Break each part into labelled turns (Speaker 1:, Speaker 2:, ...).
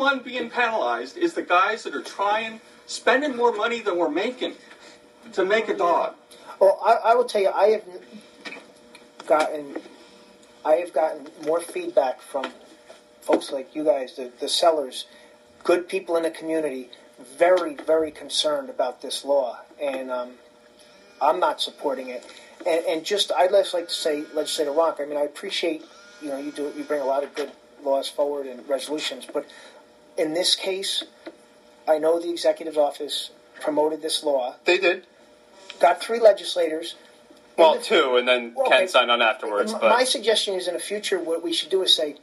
Speaker 1: one being penalized is the guys that are spending more money than we're making to make a dog.
Speaker 2: Well, I will tell you, I have gotten more feedback from folks like you guys, the sellers, good people in the community, very, very concerned about this law, and I'm not supporting it. And just, I'd just like to say, Legislator Ronk, I mean, I appreciate, you bring a lot of good laws forward and resolutions, but in this case, I know the executive office promoted this law.
Speaker 3: They did.
Speaker 2: Got 3 legislators.
Speaker 3: Well, 2, and then Ken signed on afterwards. But
Speaker 2: my suggestion is in the future, what we should do is say,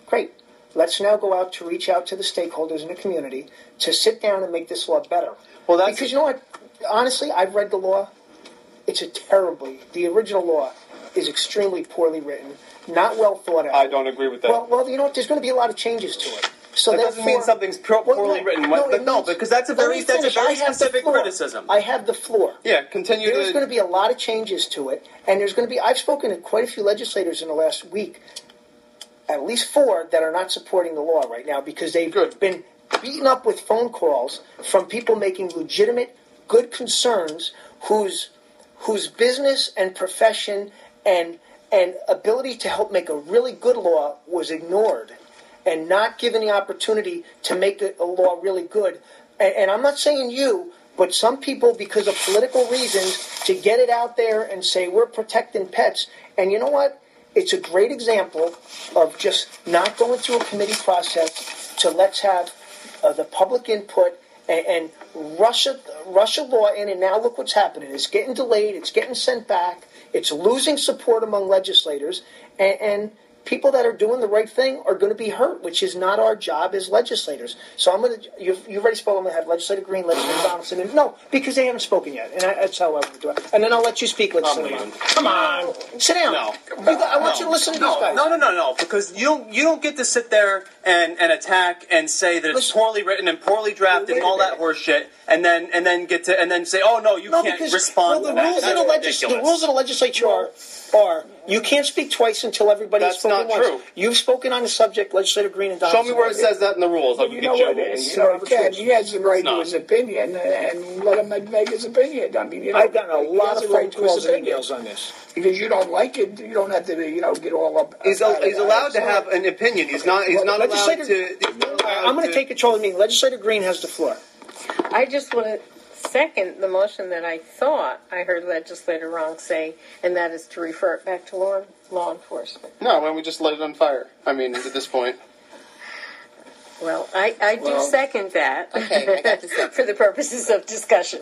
Speaker 2: great, let's now go out to reach out to the stakeholders in the community to sit down and make this law better.
Speaker 3: Well,
Speaker 2: because you know what? Honestly, I've read the law. The original law is extremely poorly written, not well thought out.
Speaker 3: I don't agree with that.
Speaker 2: Well, you know what? There's going to be a lot of changes to it. So
Speaker 3: that doesn't mean something's poorly written. No, because that's a very specific criticism.
Speaker 2: I have the floor.
Speaker 3: Yeah, continue.
Speaker 2: There's going to be a lot of changes to it, and there's going to be. I've spoken to quite a few legislators in the last week, at least 4 that are not supporting the law right now because they've been beaten up with phone calls from people making legitimate, good concerns whose business and profession and ability to help make a really good law was ignored. And not given the opportunity to make a law really good. And I'm not saying you, but some people, because of political reasons, to get it out there and say, we're protecting pets. And you know what? It's a great example of just not going through a committee process to let's have the public input and rush a law in. And now look what's happening. It's getting delayed. It's getting sent back. It's losing support among legislators. And people that are doing the right thing are going to be hurt, which is not our job as legislators. So I'm going to, you've already spoken, I'm going to have Legislator Green, Legislator Donaldson, and no, because they haven't spoken yet, and that's how I would do it. And then I'll let you speak, Legislator. Come on, sit down.
Speaker 3: No.
Speaker 2: I want you to listen to these guys.
Speaker 3: No, because you don't get to sit there and attack and say that it's poorly written and poorly drafted and all that horse shit, and then say, oh no, you can't respond to that.
Speaker 2: The rules of the legislature are you can't speak twice until everybody has spoken once.
Speaker 3: That's not true.
Speaker 2: You've spoken on the subject, Legislator Green and Donaldson.
Speaker 3: Show me where it says that in the rules.
Speaker 4: You know what it is. Ken, he has the right to his opinion, and let him make his opinion. I mean,
Speaker 2: I've gotten a lot of phone calls and emails on this.
Speaker 4: Because you don't like it, you don't have to, get all up.
Speaker 3: He's allowed to have an opinion. He's not allowed to.
Speaker 2: I'm going to take control of the meeting. Legislator Green has the floor.
Speaker 5: I just want to second the motion that I thought I heard Legislator Ronk say, and that is to refer it back to law enforcement.
Speaker 3: No, why don't we just light it on fire? I mean, at this point.
Speaker 5: Well, I do second that.
Speaker 6: Okay, I got to second.
Speaker 5: For the purposes of discussion.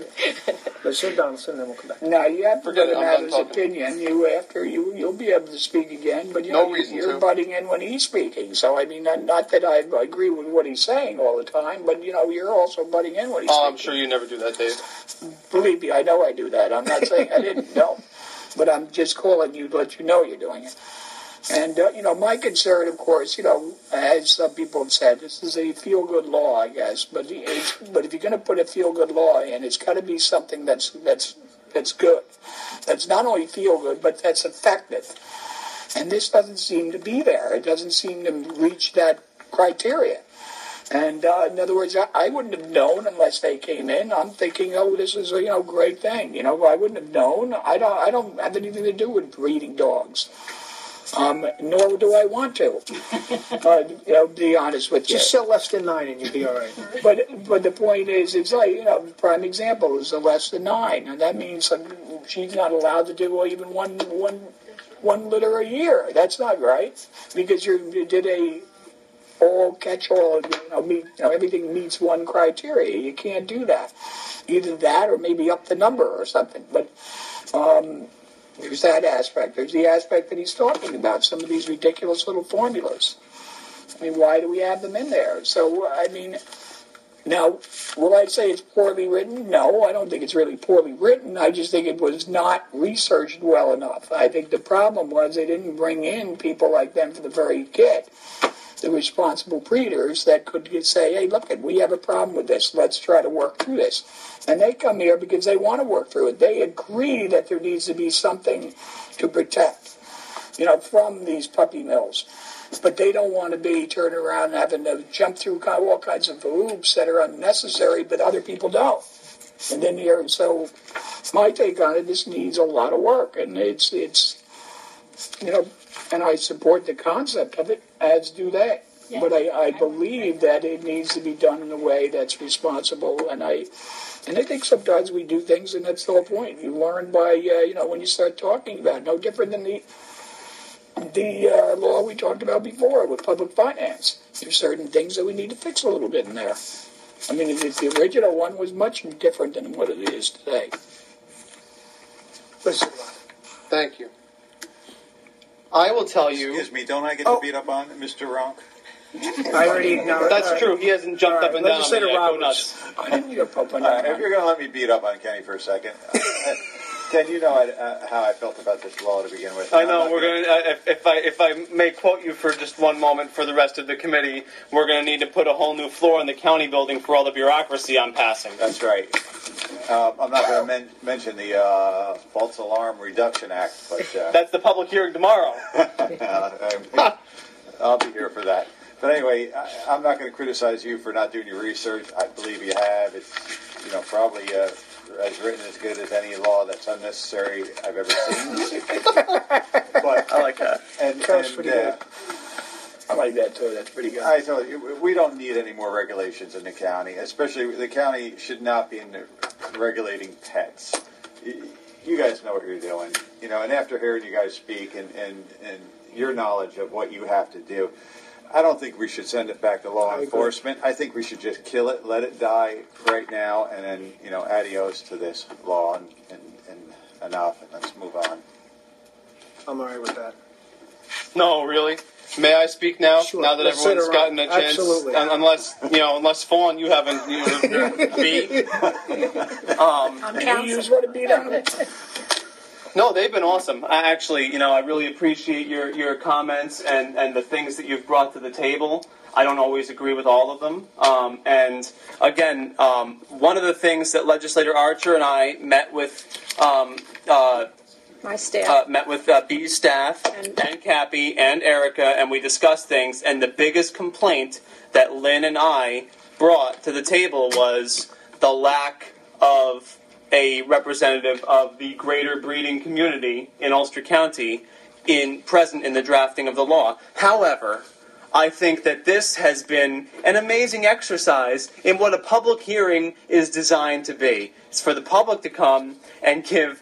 Speaker 2: Let's Donaldson, and then we'll come back.
Speaker 4: Now, you have to let him have his opinion. You'll be able to speak again, but you're butting in when he's speaking. So, I mean, not that I agree with what he's saying all the time, but, you're also butting in when he's speaking.
Speaker 3: I'm sure you never do that, Dave.
Speaker 4: Believe me, I know I do that. I'm not saying I didn't know, but I'm just calling you to let you know you're doing it. And, my concern, of course, as some people have said, this is a feel-good law, I guess. But if you're going to put a feel-good law in, it's got to be something that's good. That's not only feel-good, but that's effective. And this doesn't seem to be there. It doesn't seem to reach that criteria. And, in other words, I wouldn't have known unless they came in. I'm thinking, this is a, great thing. I wouldn't have known. I don't have anything to do with breeding dogs. Nor do I want to. Be honest with you.
Speaker 2: Just sell less than 9 and you'll be all right.
Speaker 4: But the point is, it's like, prime example is the less than 9, and that means she's not allowed to do even one litter a year. That's not right, because you did a all catch-all. Everything meets one criteria. You can't do that. Either that, or maybe up the number or something. But there's that aspect. There's the aspect that he's talking about, some of these ridiculous little formulas. I mean, why do we have them in there? So, I mean, now, will I say it's poorly written? No, I don't think it's really poorly written. I just think it was not researched well enough. I think the problem was they didn't bring in people like them for the very get, the responsible breeders that could say, hey, look, we have a problem with this. Let's try to work through this. And they come here because they want to work through it. They agree that there needs to be something to protect, from these puppy mills. but they don't want to be turning around and having to jump through all kinds of hoops that are unnecessary, but other people don't. And then so my take on it, this needs a lot of work, and it's and I support the concept of it, as do they. Yeah. But I believe that it needs to be done in a way that's responsible, and I think sometimes we do things, and that's the whole point. You learn by, when you start talking about it. No different than the law we talked about before with public finance. There's certain things that we need to fix a little bit in there. I mean, the original one was much different than what it is today.
Speaker 2: Listen.
Speaker 3: Thank you. I will tell you...
Speaker 6: Excuse me, don't I get to beat up on Mr. Ronk?
Speaker 2: I already acknowledged.
Speaker 3: That's true. He hasn't jumped up and down on me yet. Go nuts.
Speaker 4: I didn't jump up and
Speaker 6: down. If you're going to let me beat up on Kenny for a second... Ken, you know how I felt about this law to begin with.
Speaker 3: I know. We're going to, if I may quote you for just one moment for the rest of the committee, we're going to need to put a whole new floor in the county building for all the bureaucracy I'm passing.
Speaker 6: That's right. I'm not going to mention the False Alarm Reduction Act, but
Speaker 3: that's the public hearing tomorrow.
Speaker 6: I'll be here for that. But anyway, I'm not going to criticize you for not doing your research. I believe you have. It's probably as written as good as any law that's unnecessary I've ever seen. But
Speaker 3: I like that.
Speaker 4: That's pretty good. I like that too. That's pretty good.
Speaker 6: I told you, we don't need any more regulations in the county. Especially the county should not be regulating pets. You guys know what you're doing, And after hearing you guys speak and your knowledge of what you have to do, I don't think we should send it back to law enforcement. I think we should just kill it, let it die right now, and then, adios to this law and enough, and let's move on.
Speaker 2: I'm all right with that.
Speaker 3: No, really? May I speak now?
Speaker 2: Sure.
Speaker 3: Now that everyone's gotten a chance?
Speaker 2: Absolutely.
Speaker 3: Unless Fawn, you haven't, beat.
Speaker 4: You just want to beat on it.
Speaker 3: No, they've been awesome. I actually, I really appreciate your comments and the things that you've brought to the table. I don't always agree with all of them. And again, one of the things that Legislator Archer and I met with
Speaker 5: my staff,
Speaker 3: B's staff and Cappy and Erica, and we discussed things. And the biggest complaint that Lynn and I brought to the table was the lack of a representative of the greater breeding community in Ulster County present in the drafting of the law. However, I think that this has been an amazing exercise in what a public hearing is designed to be. It's for the public to come and give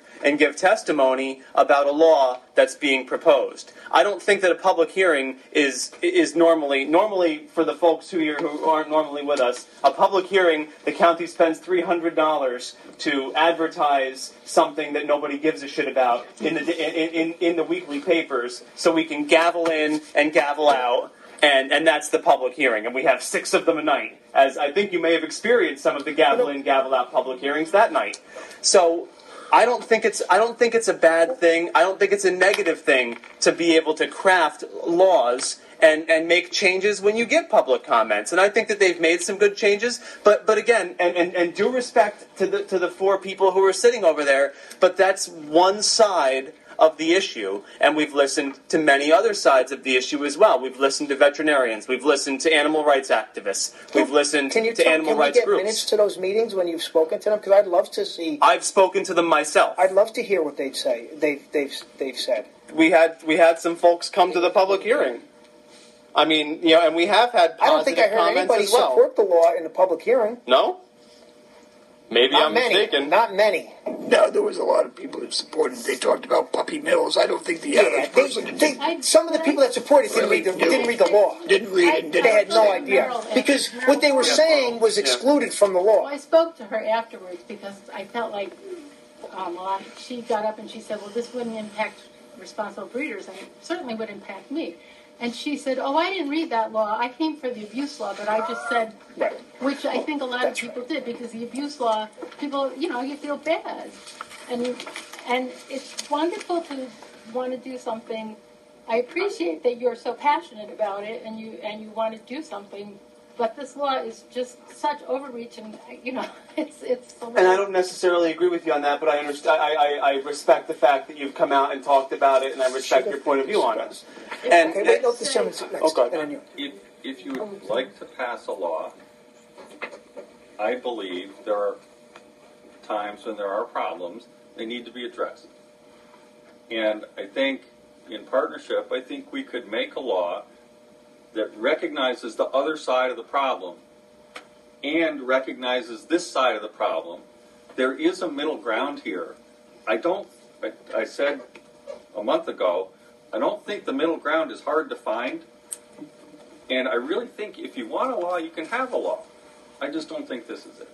Speaker 3: testimony about a law that's being proposed. I don't think that a public hearing is normally for the folks who aren't normally with us. A public hearing, the county spends $300 to advertise something that nobody gives a shit about in the weekly papers, so we can gavel in and gavel out, and that's the public hearing. And we have 6 of them a night, as I think you may have experienced some of the gavel in, gavel out public hearings that night. So I don't think it's a bad thing. I don't think it's a negative thing to be able to craft laws and make changes when you get public comments. And I think that they've made some good changes. But again, and due respect to the 4 people who are sitting over there, but that's one side of the issue, and we've listened to many other sides of the issue as well. We've listened to veterinarians, we've listened to animal rights activists, we've listened to animal rights groups. Can we get minutes
Speaker 2: to those meetings when you've spoken to them? Because I'd love to see.
Speaker 3: I've spoken to them myself.
Speaker 2: I'd love to hear what they'd say. They've said.
Speaker 3: We had some folks come to the public hearing. I mean, and we have had positive comments as well. I don't think I heard anybody
Speaker 2: support the law in the public hearing.
Speaker 3: No? Maybe I'm mistaken.
Speaker 2: Not many.
Speaker 4: No, there was a lot of people that supported it. They talked about puppy mills. I don't think the average person
Speaker 2: some of the people that supported it didn't read the law.
Speaker 4: Didn't read it.
Speaker 2: They had no idea. Because what they were saying was excluded from the law.
Speaker 7: Well, I spoke to her afterwards because I felt like she got up and she said, well, this wouldn't impact responsible breeders, and it certainly would impact me. And she said, oh, I didn't read that law. I came for the abuse law, but I just said, which I think a lot of people did, because the abuse law, people, you feel bad. And it's wonderful to want to do something. I appreciate that you're so passionate about it and you want to do something But this law is just such overreach, and it's.
Speaker 3: And I don't necessarily agree with you on that, but I understand. I respect the fact that you've come out and talked about it, and I respect your point of view on it. And
Speaker 2: Okay, wait, note the summons next.
Speaker 3: Okay.
Speaker 2: And then you.
Speaker 1: If you would like to pass a law, I believe there are times when there are problems, they need to be addressed. And I think, in partnership, I think we could make a law that recognizes the other side of the problem and recognizes this side of the problem. There is a middle ground here. I said a month ago, I don't think the middle ground is hard to find. And I really think if you want a law, you can have a law. I just don't think this is it.